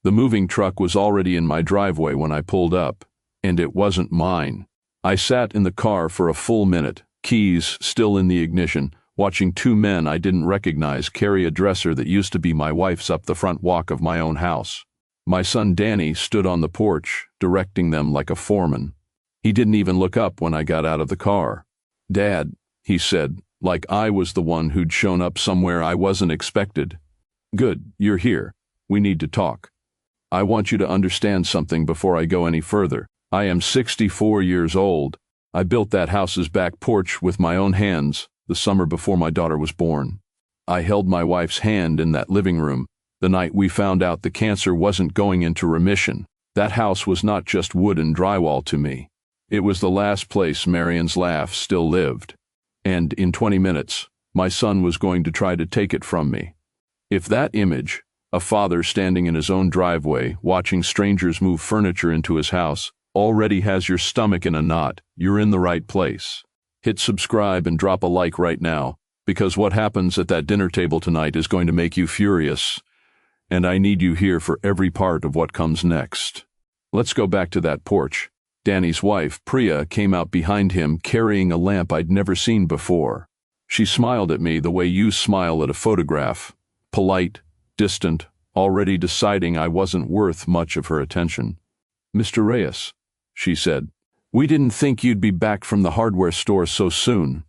The moving truck was already in my driveway when I pulled up, and it wasn't mine. I sat in the car for a full minute, keys still in the ignition, watching two men I didn't recognize carry a dresser that used to be my wife's up the front walk of my own house. My son Danny stood on the porch, directing them like a foreman. He didn't even look up when I got out of the car. "Dad," he said, like I was the one who'd shown up somewhere I wasn't expected. "Good, you're here. We need to talk. I want you to understand something before I go any further. I am 64 years old. I built that house's back porch with my own hands the summer before my daughter was born. I held my wife's hand in that living room the night we found out the cancer wasn't going into remission. That house was not just wood and drywall to me. It was the last place Marion's laugh still lived. And in 20 minutes, my son was going to try to take it from me. If that image, a father standing in his own driveway watching strangers move furniture into his house, already has your stomach in a knot, you're in the right place. Hit subscribe and drop a like right now, because what happens at that dinner table tonight is going to make you furious, and I need you here for every part of what comes next. Let's go back to that porch. Danny's wife, Priya, came out behind him carrying a lamp I'd never seen before. She smiled at me the way you smile at a photograph, polite, distant, already deciding I wasn't worth much of her attention. "Mr. Reyes," she said, "we didn't think you'd be back from the hardware store so soon."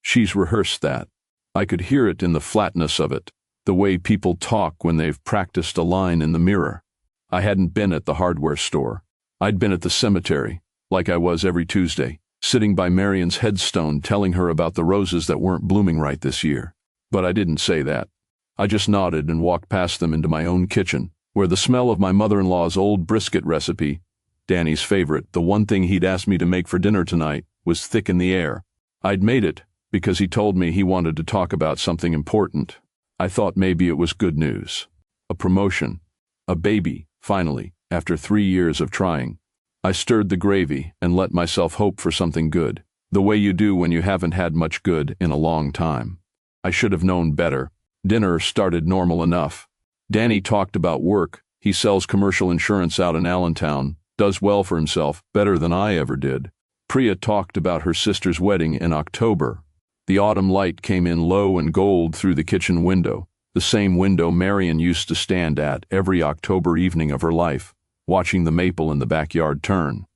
She's rehearsed that. I could hear it in the flatness of it, the way people talk when they've practiced a line in the mirror. I hadn't been at the hardware store. I'd been at the cemetery, like I was every Tuesday, sitting by Marion's headstone telling her about the roses that weren't blooming right this year. But I didn't say that. I just nodded and walked past them into my own kitchen, where the smell of my mother-in-law's old brisket recipe, Danny's favorite, the one thing he'd asked me to make for dinner tonight, was thick in the air. I'd made it because he told me he wanted to talk about something important. I thought maybe it was good news. A promotion. A baby, finally, after 3 years of trying. I stirred the gravy and let myself hope for something good, the way you do when you haven't had much good in a long time. I should have known better. Dinner started normal enough. Danny talked about work. He sells commercial insurance out in Allentown, does well for himself, better than I ever did. Priya talked about her sister's wedding in October. The autumn light came in low and gold through the kitchen window, the same window Marion used to stand at every October evening of her life, watching the maple in the backyard turn.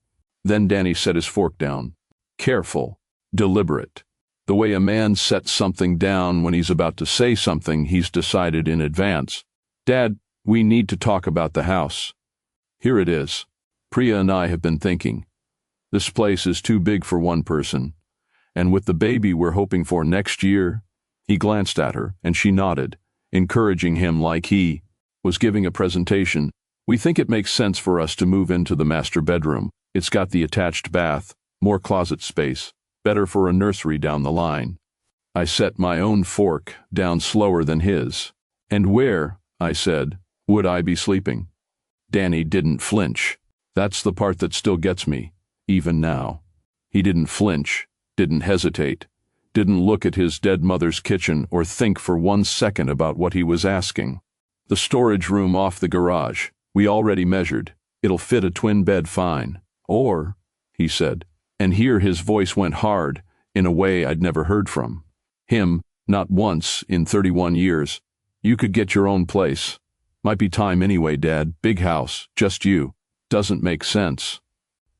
Then Danny set his fork down. Careful, deliberate. The way a man sets something down when he's about to say something he's decided in advance. "Dad, we need to talk about the house." "Here it is. Priya and I have been thinking. This place is too big for one person, and with the baby we're hoping for next year." He glanced at her, and she nodded, encouraging him like he was giving a presentation. "We think it makes sense for us to move into the master bedroom. It's got the attached bath, more closet space, better for a nursery down the line." I set my own fork down slower than his. "And where," I said, "would I be sleeping?" Danny didn't flinch. That's the part that still gets me, even now. He didn't flinch, didn't hesitate, didn't look at his dead mother's kitchen or think for 1 second about what he was asking. "The storage room off the garage. We already measured. It'll fit a twin bed fine. Or," he said, and here his voice went hard in a way I'd never heard from him, not once in 31 years, "you could get your own place. Might be time anyway, Dad. Big house, just you. Doesn't make sense."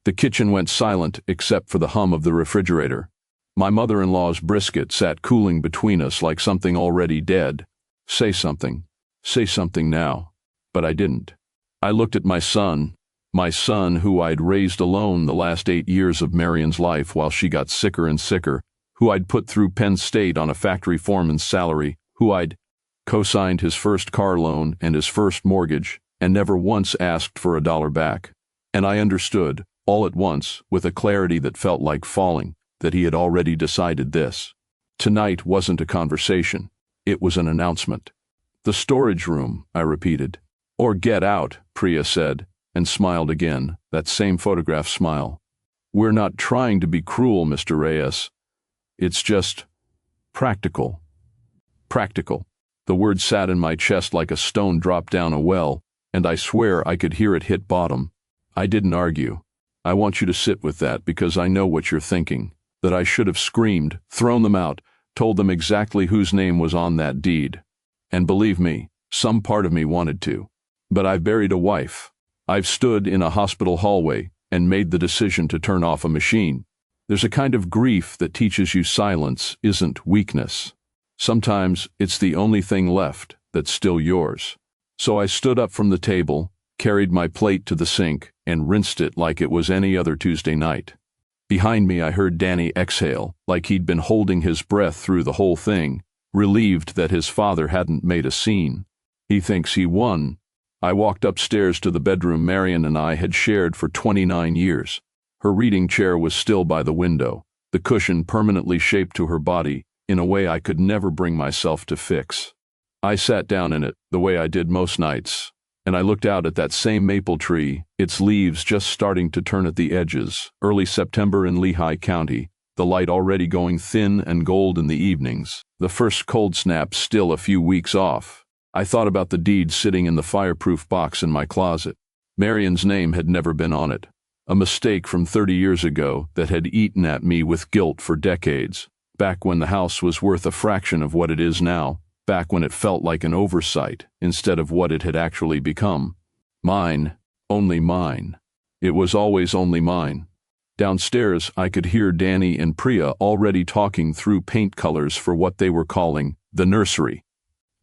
The kitchen went silent except for the hum of the refrigerator. My mother-in-law's brisket sat cooling between us like something already dead. Say something now. But I didn't. I looked at my son who I'd raised alone the last 8 years of Marion's life while she got sicker and sicker, who I'd put through Penn State on a factory foreman's salary, who I'd co-signed his first car loan and his first mortgage, and never once asked for $1 back. And I understood, all at once, with a clarity that felt like falling, that he had already decided this. Tonight wasn't a conversation. It was an announcement. "The storage room," I repeated. "Or get out," Priya said, and smiled again, that same photograph smile. "We're not trying to be cruel, Mr. Reyes. It's just practical." Practical. The word sat in my chest like a stone dropped down a well, and I swear I could hear it hit bottom. I didn't argue. I want you to sit with that because I know what you're thinking, that I should have screamed, thrown them out, told them exactly whose name was on that deed. And believe me, some part of me wanted to. But I've buried a wife. I've stood in a hospital hallway and made the decision to turn off a machine. There's a kind of grief that teaches you silence isn't weakness. Sometimes it's the only thing left that's still yours. So I stood up from the table, carried my plate to the sink, and rinsed it like it was any other Tuesday night. Behind me I heard Danny exhale, like he'd been holding his breath through the whole thing, relieved that his father hadn't made a scene. He thinks he won. I walked upstairs to the bedroom Marion and I had shared for 29 years. Her reading chair was still by the window, the cushion permanently shaped to her body in a way I could never bring myself to fix. I sat down in it, the way I did most nights, and I looked out at that same maple tree, its leaves just starting to turn at the edges, early September in Lehigh County, the light already going thin and gold in the evenings, the first cold snap still a few weeks off. I thought about the deed sitting in the fireproof box in my closet. Marion's name had never been on it. A mistake from 30 years ago that had eaten at me with guilt for decades, back when the house was worth a fraction of what it is now, back when it felt like an oversight instead of what it had actually become. Mine, only mine. It was always only mine. Downstairs, I could hear Danny and Priya already talking through paint colors for what they were calling the nursery.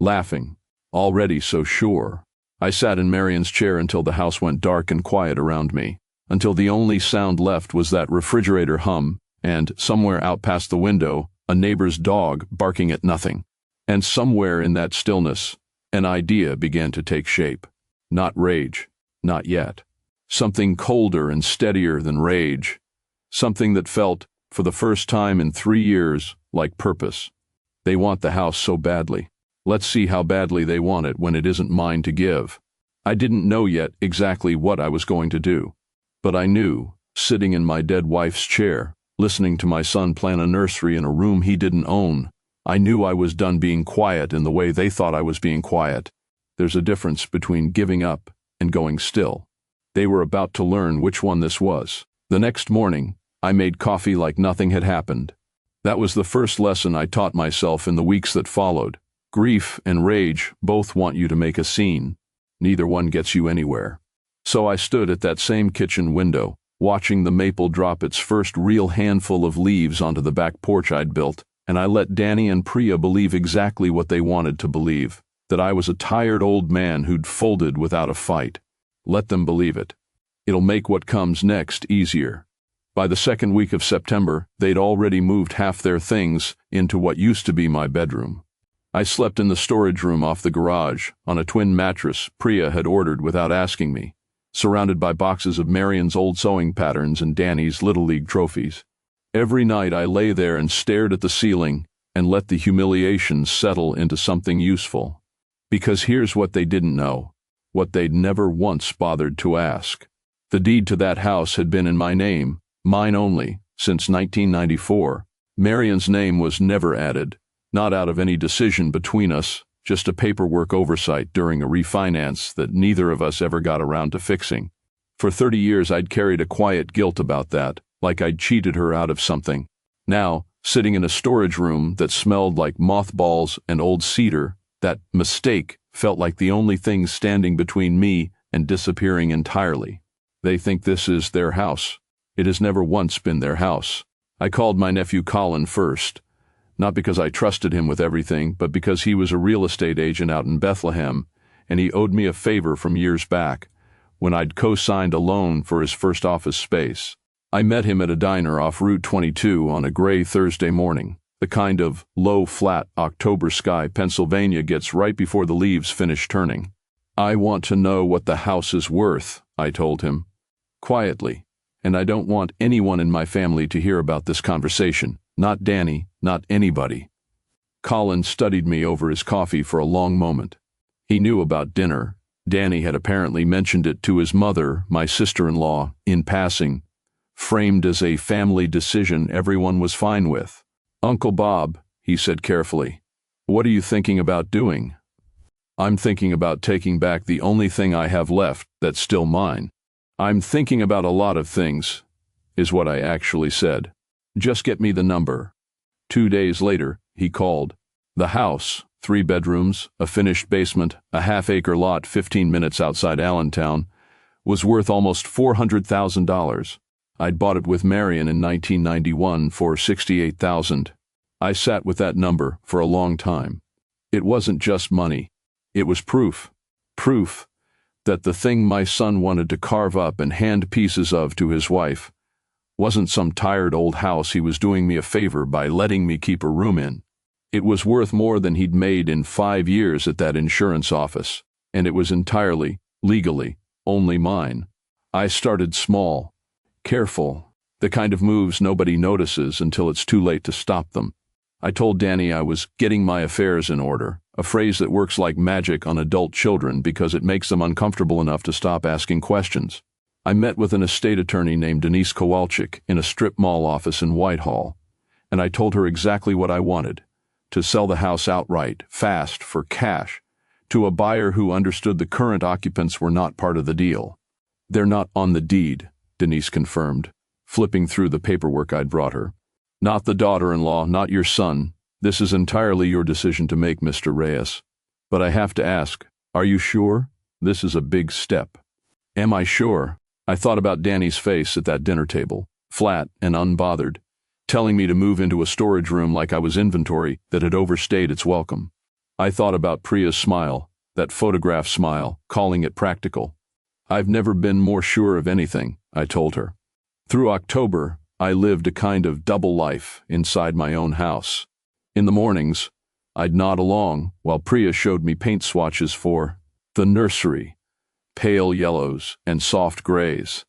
Laughing, already so sure. I sat in Marion's chair until the house went dark and quiet around me, until the only sound left was that refrigerator hum, and, somewhere out past the window, a neighbor's dog barking at nothing. And somewhere in that stillness, an idea began to take shape. Not rage, not yet. Something colder and steadier than rage. Something that felt, for the first time in 3 years, like purpose. They want the house so badly. Let's see how badly they want it when it isn't mine to give. I didn't know yet exactly what I was going to do. But I knew, sitting in my dead wife's chair, listening to my son plan a nursery in a room he didn't own, I knew I was done being quiet in the way they thought I was being quiet. There's a difference between giving up and going still. They were about to learn which one this was. The next morning, I made coffee like nothing had happened. That was the first lesson I taught myself in the weeks that followed. Grief and rage both want you to make a scene. Neither one gets you anywhere. So I stood at that same kitchen window, watching the maple drop its first real handful of leaves onto the back porch I'd built, and I let Danny and Priya believe exactly what they wanted to believe, that I was a tired old man who'd folded without a fight. Let them believe it. It'll make what comes next easier. By the second week of September, they'd already moved half their things into what used to be my bedroom. I slept in the storage room off the garage, on a twin mattress Priya had ordered without asking me, surrounded by boxes of Marion's old sewing patterns and Danny's Little League trophies. Every night I lay there and stared at the ceiling and let the humiliation settle into something useful. Because here's what they didn't know, what they'd never once bothered to ask. The deed to that house had been in my name, mine only, since 1994. Marion's name was never added, not out of any decision between us, just a paperwork oversight during a refinance that neither of us ever got around to fixing. For 30 years I'd carried a quiet guilt about that, like I'd cheated her out of something. Now, sitting in a storage room that smelled like mothballs and old cedar, that mistake felt like the only thing standing between me and disappearing entirely. They think this is their house. It has never once been their house. I called my nephew Colin first, not because I trusted him with everything, but because he was a real estate agent out in Bethlehem, and he owed me a favor from years back, when I'd co-signed a loan for his first office space. I met him at a diner off Route 22 on a gray Thursday morning, the kind of low, flat October sky Pennsylvania gets right before the leaves finish turning. I want to know what the house is worth, I told him, quietly, and I don't want anyone in my family to hear about this conversation, not Danny, not anybody. Colin studied me over his coffee for a long moment. He knew about dinner. Danny had apparently mentioned it to his mother, my sister-in-law, in passing, framed as a family decision everyone was fine with. Uncle Bob, he said carefully, what are you thinking about doing? I'm thinking about taking back the only thing I have left that's still mine. I'm thinking about a lot of things, is what I actually said. Just get me the number. 2 days later, he called. The house, 3 bedrooms, a finished basement, a half-acre lot 15 minutes outside Allentown, was worth almost $400,000. I'd bought it with Marion in 1991 for $68,000. I sat with that number for a long time. It wasn't just money. It was proof. Proof that the thing my son wanted to carve up and hand pieces of to his wife wasn't some tired old house he was doing me a favor by letting me keep a room in. It was worth more than he'd made in 5 years at that insurance office, and it was entirely, legally, only mine. I started small, careful, the kind of moves nobody notices until it's too late to stop them. I told Danny I was getting my affairs in order, a phrase that works like magic on adult children because it makes them uncomfortable enough to stop asking questions. I met with an estate attorney named Denise Kowalczyk in a strip mall office in Whitehall, and I told her exactly what I wanted: to sell the house outright, fast, for cash, to a buyer who understood the current occupants were not part of the deal. They're not on the deed, Denise confirmed, flipping through the paperwork I'd brought her. Not the daughter-in-law, not your son. This is entirely your decision to make, Mr. Reyes. But I have to ask, are you sure? This is a big step. Am I sure? I thought about Danny's face at that dinner table, flat and unbothered, telling me to move into a storage room like I was inventory that had overstayed its welcome. I thought about Priya's smile, that photograph smile, calling it practical. I've never been more sure of anything, I told her. Through October, I lived a kind of double life inside my own house. In the mornings, I'd nod along while Priya showed me paint swatches for the nursery, pale yellows and soft grays.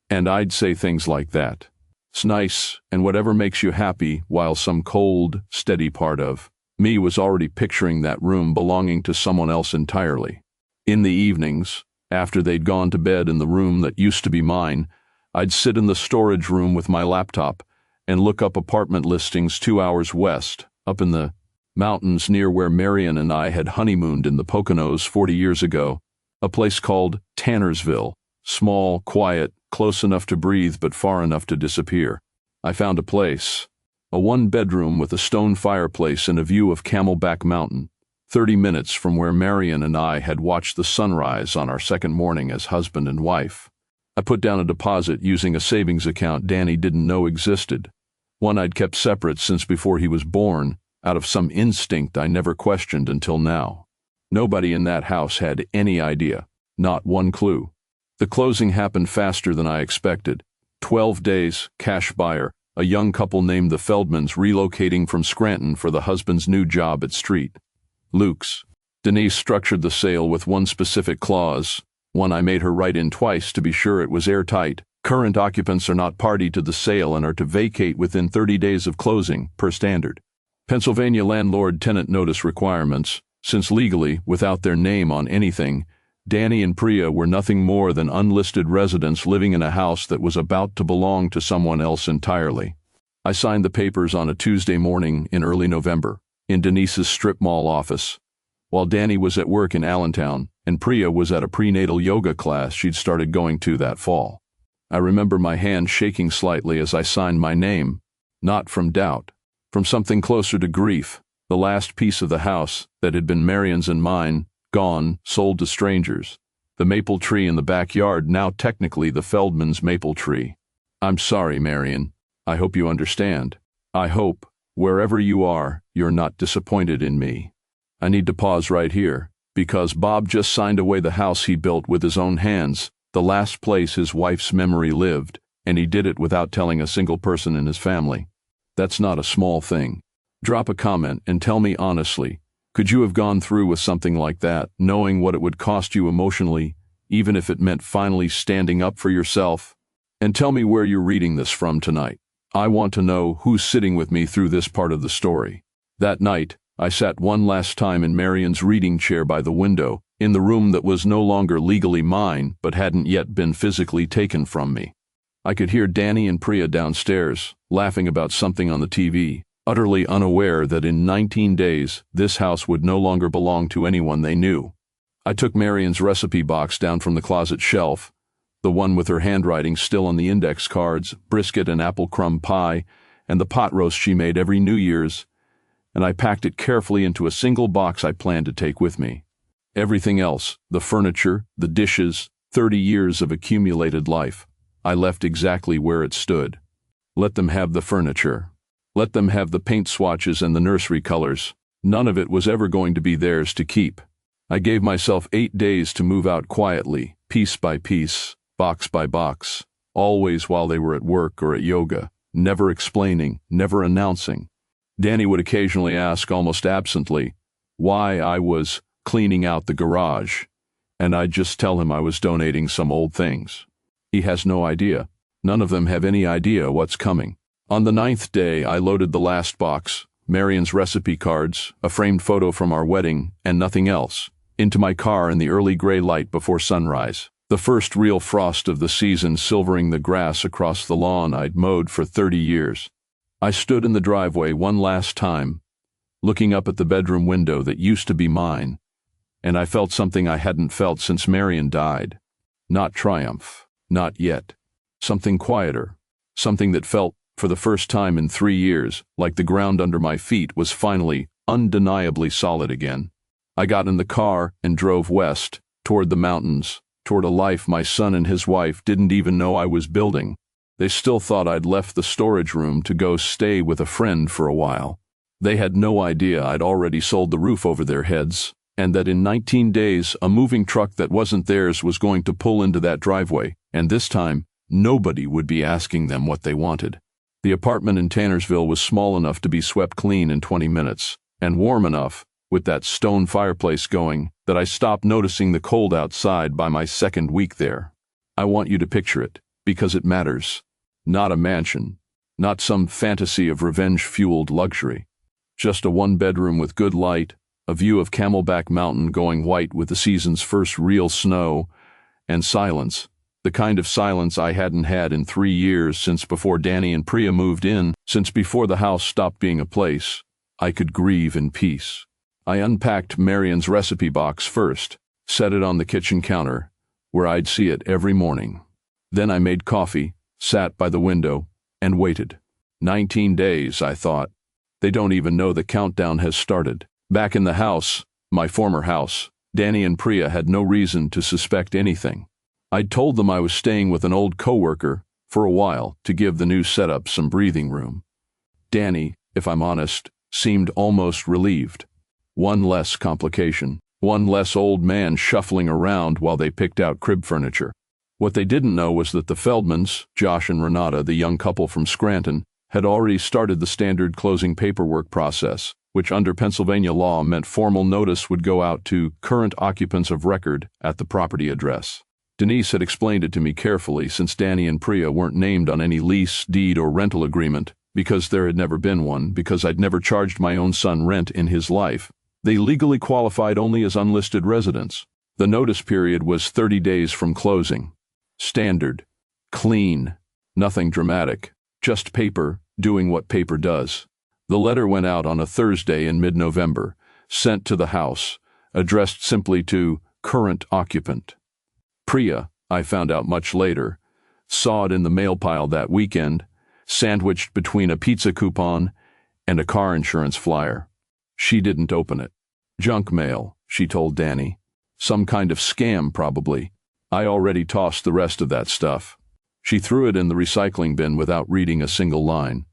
And I'd say things like that. It's nice and whatever makes you happy, while some cold, steady part of me was already picturing that room belonging to someone else entirely. In the evenings, after they'd gone to bed in the room that used to be mine, I'd sit in the storage room with my laptop and look up apartment listings 2 hours west, up in the mountains near where Marion and I had honeymooned in the Poconos 40 years ago, a place called Tannersville, small, quiet, close enough to breathe but far enough to disappear. I found a place, a 1-bedroom with a stone fireplace and a view of Camelback Mountain, 30 minutes from where Marion and I had watched the sunrise on our second morning as husband and wife. I put down a deposit using a savings account Danny didn't know existed, one I'd kept separate since before he was born, out of some instinct I never questioned until now. Nobody in that house had any idea, not one clue. The closing happened faster than I expected. 12 days, cash buyer, a young couple named the Feldmans relocating from Scranton for the husband's new job at Street Luke's. Denise structured the sale with one specific clause, one I made her write in twice to be sure it was airtight. Current occupants are not party to the sale and are to vacate within 30 days of closing, per standard. Pennsylvania landlord-tenant notice requirements, since legally, without their name on anything, Danny and Priya were nothing more than unlisted residents living in a house that was about to belong to someone else entirely. I signed the papers on a Tuesday morning in early November, in Denise's strip mall office, while Danny was at work in Allentown, and Priya was at a prenatal yoga class she'd started going to that fall. I remember my hand shaking slightly as I signed my name, not from doubt, from something closer to grief. The last piece of the house that had been Marion's and mine, gone, sold to strangers. The maple tree in the backyard, now technically the Feldmans' maple tree. I'm sorry, Marion. I hope you understand. I hope, wherever you are, you're not disappointed in me. I need to pause right here, because Bob just signed away the house he built with his own hands, the last place his wife's memory lived, and he did it without telling a single person in his family. That's not a small thing. Drop a comment and tell me honestly, could you have gone through with something like that, knowing what it would cost you emotionally, even if it meant finally standing up for yourself? And tell me where you're reading this from tonight. I want to know who's sitting with me through this part of the story. That night, I sat one last time in Marion's reading chair by the window, in the room that was no longer legally mine but hadn't yet been physically taken from me. I could hear Danny and Priya downstairs, laughing about something on the TV, utterly unaware that in 19 days this house would no longer belong to anyone they knew. I took Marion's recipe box down from the closet shelf, the one with her handwriting still on the index cards, brisket and apple crumb pie, and the pot roast she made every New Year's, and I packed it carefully into a single box I planned to take with me. Everything else, the furniture, the dishes, 30 years of accumulated life, I left exactly where it stood. Let them have the furniture. Let them have the paint swatches and the nursery colors. None of it was ever going to be theirs to keep. I gave myself 8 days to move out quietly, piece by piece, box by box, always while they were at work or at yoga, never explaining, never announcing. Danny would occasionally ask, almost absently, why I was cleaning out the garage, and I'd just tell him I was donating some old things. He has no idea. None of them have any idea what's coming. On the 9th day, I loaded the last box, Marion's recipe cards, a framed photo from our wedding, and nothing else, into my car in the early gray light before sunrise. The first real frost of the season silvering the grass across the lawn I'd mowed for 30 years. I stood in the driveway one last time, looking up at the bedroom window that used to be mine, and I felt something I hadn't felt since Marion died. Not triumph, not yet. Something quieter, something that felt, for the first time in 3 years, like the ground under my feet was finally, undeniably solid again. I got in the car and drove west, toward the mountains, toward a life my son and his wife didn't even know I was building. They still thought I'd left the storage room to go stay with a friend for a while. They had no idea I'd already sold the roof over their heads, and that in 19 days a moving truck that wasn't theirs was going to pull into that driveway, and this time, nobody would be asking them what they wanted. The apartment in Tannersville was small enough to be swept clean in 20 minutes, and warm enough, with that stone fireplace going, that I stopped noticing the cold outside by my second week there. I want you to picture it, because it matters. Not a mansion, not some fantasy of revenge-fueled luxury. Just a one-bedroom with good light, a view of Camelback Mountain going white with the season's first real snow, and silence, the kind of silence I hadn't had in 3 years since before Danny and Priya moved in, since before the house stopped being a place I could grieve in peace. I unpacked Marion's recipe box first, set it on the kitchen counter, where I'd see it every morning. Then I made coffee, sat by the window, and waited. 19 days, I thought. They don't even know the countdown has started. Back in the house, my former house, Danny and Priya had no reason to suspect anything. I'd told them I was staying with an old coworker for a while to give the new setup some breathing room. Danny, if I'm honest, seemed almost relieved. One less complication, one less old man shuffling around while they picked out crib furniture. What they didn't know was that the Feldmans, Josh and Renata, the young couple from Scranton, had already started the standard closing paperwork process, which under Pennsylvania law meant formal notice would go out to current occupants of record at the property address. Denise had explained it to me carefully, since Danny and Priya weren't named on any lease, deed, or rental agreement, because there had never been one, because I'd never charged my own son rent in his life. They legally qualified only as unlisted residents. The notice period was 30 days from closing. Standard. Clean. Nothing dramatic. Just paper doing what paper does. The letter went out on a Thursday in mid-November, sent to the house, addressed simply to current occupant. Priya, I found out much later, saw it in the mail pile that weekend, sandwiched between a pizza coupon and a car insurance flyer. She didn't open it. Junk mail, she told Danny. Some kind of scam, probably. I already tossed the rest of that stuff. She threw it in the recycling bin without reading a single line.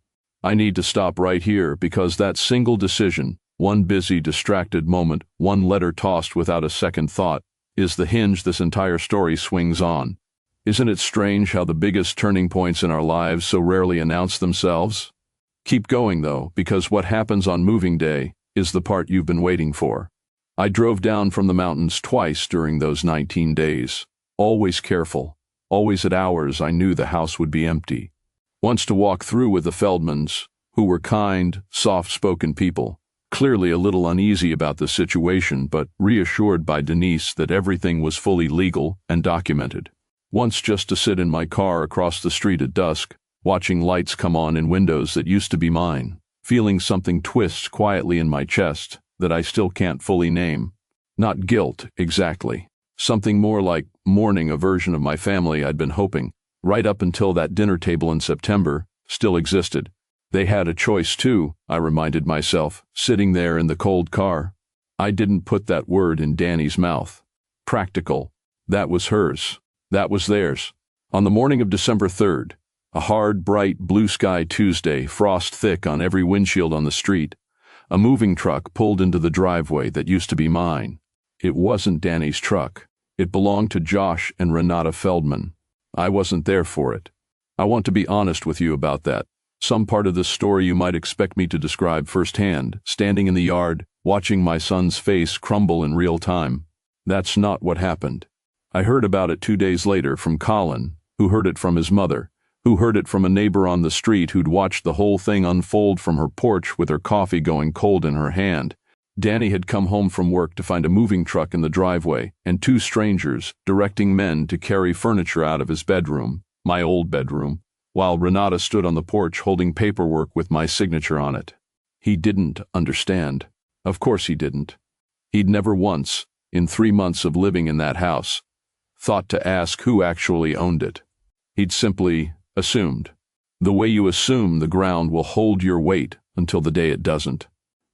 I need to stop right here, because that single decision, one busy, distracted moment, one letter tossed without a second thought, is the hinge this entire story swings on. Isn't it strange how the biggest turning points in our lives so rarely announce themselves? Keep going, though, because what happens on moving day is the part you've been waiting for. I drove down from the mountains twice during those 19 days, always careful, always at hours I knew the house would be empty. Once to walk through with the Feldmans, who were kind, soft-spoken people, clearly a little uneasy about the situation but reassured by Denise that everything was fully legal and documented. Once just to sit in my car across the street at dusk, watching lights come on in windows that used to be mine. feeling something twist quietly in my chest that I still can't fully name. Not guilt, exactly. Something more like mourning a version of my family I'd been hoping, right up until that dinner table in September, still existed. They had a choice too, I reminded myself, sitting there in the cold car. I didn't put that word in Danny's mouth. Practical. That was hers. That was theirs. On the morning of December 3rd, a hard, bright, blue sky Tuesday, frost thick on every windshield on the street, a moving truck pulled into the driveway that used to be mine. It wasn't Danny's truck. It belonged to Josh and Renata Feldman. I wasn't there for it. I want to be honest with you about that. Some part of this story you might expect me to describe firsthand, standing in the yard, watching my son's face crumble in real time. That's not what happened. I heard about it 2 days later from Colin, who heard it from his mother, who heard it from a neighbor on the street who'd watched the whole thing unfold from her porch with her coffee going cold in her hand. Danny had come home from work to find a moving truck in the driveway and 2 strangers directing men to carry furniture out of his bedroom, my old bedroom, while Renata stood on the porch holding paperwork with my signature on it. He didn't understand. Of course he didn't. He'd never once, in 3 months of living in that house, thought to ask who actually owned it. He'd simply assumed. The way you assume the ground will hold your weight until the day it doesn't.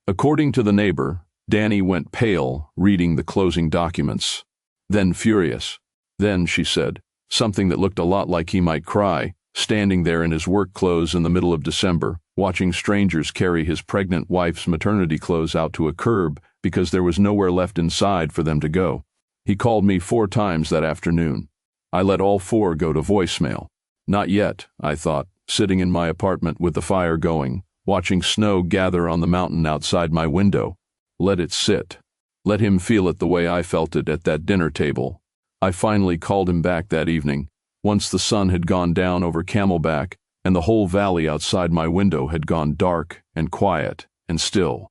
According to the neighbor, Danny went pale reading the closing documents, then furious. Then, she said, something that looked a lot like he might cry, standing there in his work clothes in the middle of December, watching strangers carry his pregnant wife's maternity clothes out to a curb because there was nowhere left inside for them to go. He called me 4 times that afternoon. I let all 4 go to voicemail. Not yet, I thought, sitting in my apartment with the fire going, watching snow gather on the mountain outside my window. Let it sit. Let him feel it the way I felt it at that dinner table. I finally called him back that evening, once the sun had gone down over Camelback and the whole valley outside my window had gone dark and quiet and still.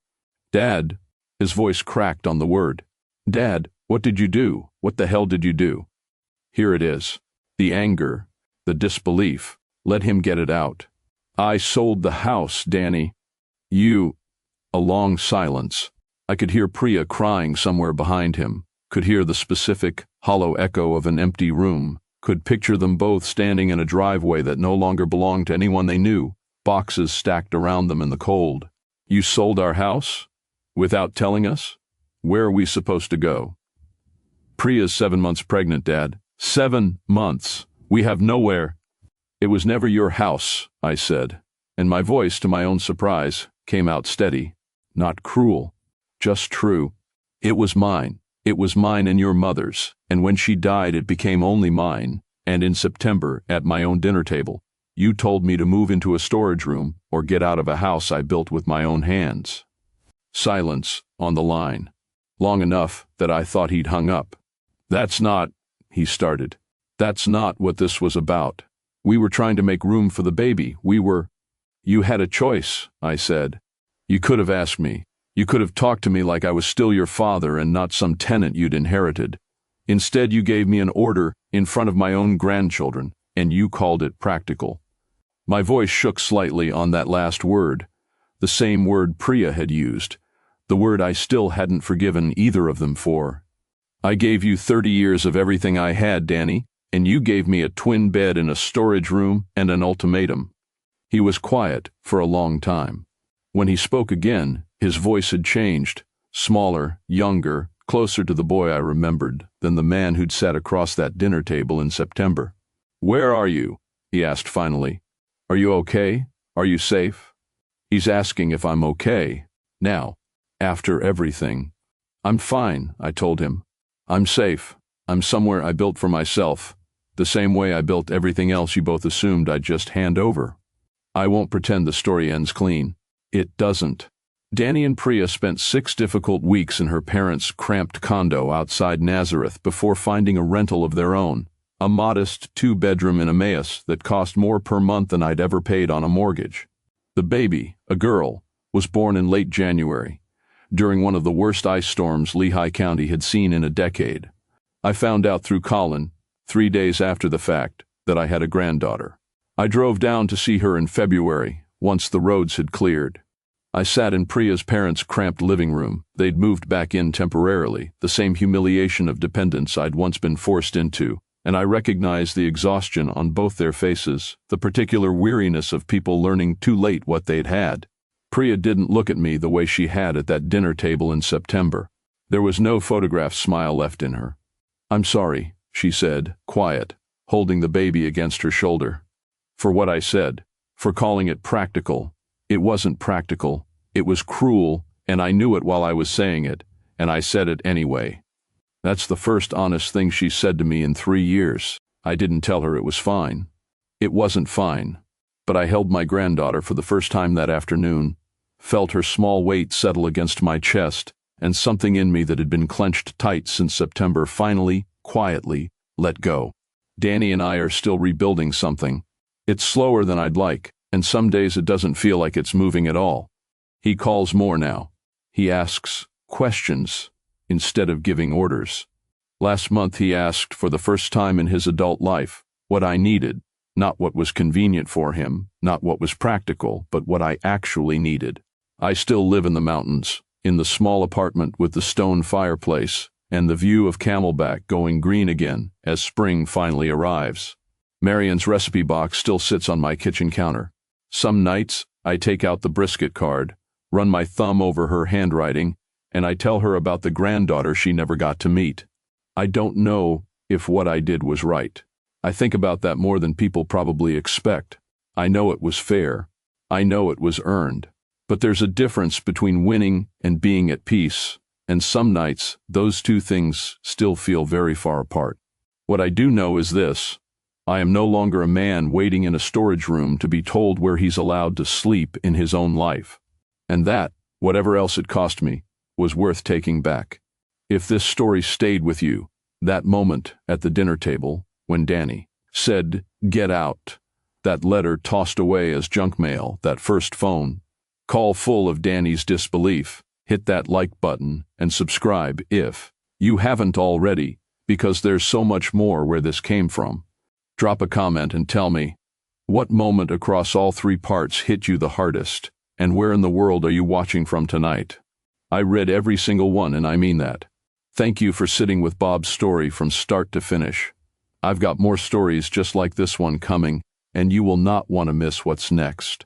Dad, his voice cracked on the word. Dad, what did you do? What the hell did you do? Here it is. The anger, the disbelief. Let him get it out. I sold the house, Danny. You. A long silence. I could hear Priya crying somewhere behind him, could hear the specific, hollow echo of an empty room, could picture them both standing in a driveway that no longer belonged to anyone they knew, boxes stacked around them in the cold. You sold our house? Without telling us? Where are we supposed to go? Priya's 7 months pregnant, Dad. 7 months. We have nowhere. It was never your house, I said, and my voice, to my own surprise, came out steady, not cruel, just true. It was mine. It was mine and your mother's, and when she died it became only mine, and in September, at my own dinner table, you told me to move into a storage room or get out of a house I built with my own hands. Silence on the line, long enough that I thought he'd hung up. That's not, he started. That's not what this was about. We were trying to make room for the baby. You had a choice, I said. You could have asked me. You could have talked to me like I was still your father and not some tenant you'd inherited. Instead, you gave me an order in front of my own grandchildren, and you called it practical. My voice shook slightly on that last word, the same word Priya had used, the word I still hadn't forgiven either of them for. I gave you 30 years of everything I had, Danny, and you gave me a twin bed in a storage room and an ultimatum. He was quiet for a long time. When he spoke again, his voice had changed, smaller, younger, closer to the boy I remembered than the man who'd sat across that dinner table in September. Where are you? He asked finally. Are you okay? Are you safe? He's asking if I'm okay. Now, after everything. I'm fine, I told him. I'm safe. I'm somewhere I built for myself, the same way I built everything else you both assumed I'd just hand over. I won't pretend the story ends clean. It doesn't. Danny and Priya spent 6 difficult weeks in her parents' cramped condo outside Nazareth before finding a rental of their own, a modest 2-bedroom in Emmaus that cost more per month than I'd ever paid on a mortgage. The baby, a girl, was born in late January, during one of the worst ice storms Lehigh County had seen in a decade. I found out through Colin, 3 days after the fact, that I had a granddaughter. I drove down to see her in February, once the roads had cleared. I sat in Priya's parents' cramped living room. They'd moved back in temporarily, the same humiliation of dependence I'd once been forced into, and I recognized the exhaustion on both their faces, the particular weariness of people learning too late what they'd had. Priya didn't look at me the way she had at that dinner table in September. There was no photograph smile left in her. "I'm sorry," she said, quiet, holding the baby against her shoulder. "For what I said, for calling it practical. It wasn't practical. It was cruel, and I knew it while I was saying it, and I said it anyway." That's the first honest thing she said to me in 3 years. I didn't tell her it was fine. It wasn't fine. But I held my granddaughter for the first time that afternoon, felt her small weight settle against my chest, and something in me that had been clenched tight since September finally, quietly, let go. Danny and I are still rebuilding something. It's slower than I'd like, and some days it doesn't feel like it's moving at all. He calls more now. He asks questions instead of giving orders. Last month he asked for the first time in his adult life what I needed, not what was convenient for him, not what was practical, but what I actually needed. I still live in the mountains, in the small apartment with the stone fireplace and the view of Camelback going green again as spring finally arrives. Marion's recipe box still sits on my kitchen counter. Some nights, I take out the brisket card, run my thumb over her handwriting, and I tell her about the granddaughter she never got to meet. I don't know if what I did was right. I think about that more than people probably expect. I know it was fair. I know it was earned. But there's a difference between winning and being at peace, and some nights, those two things still feel very far apart. What I do know is this: I am no longer a man waiting in a storage room to be told where he's allowed to sleep in his own life. And that, whatever else it cost me, was worth taking back. If this story stayed with you, that moment at the dinner table when Danny said, "Get out," that letter tossed away as junk mail, that first phone call full of Danny's disbelief, hit that like button and subscribe if you haven't already, because there's so much more where this came from. Drop a comment and tell me, what moment across all 3 parts hit you the hardest, and where in the world are you watching from tonight? I read every single one, and I mean that. Thank you for sitting with Bob's story from start to finish. I've got more stories just like this one coming, and you will not want to miss what's next.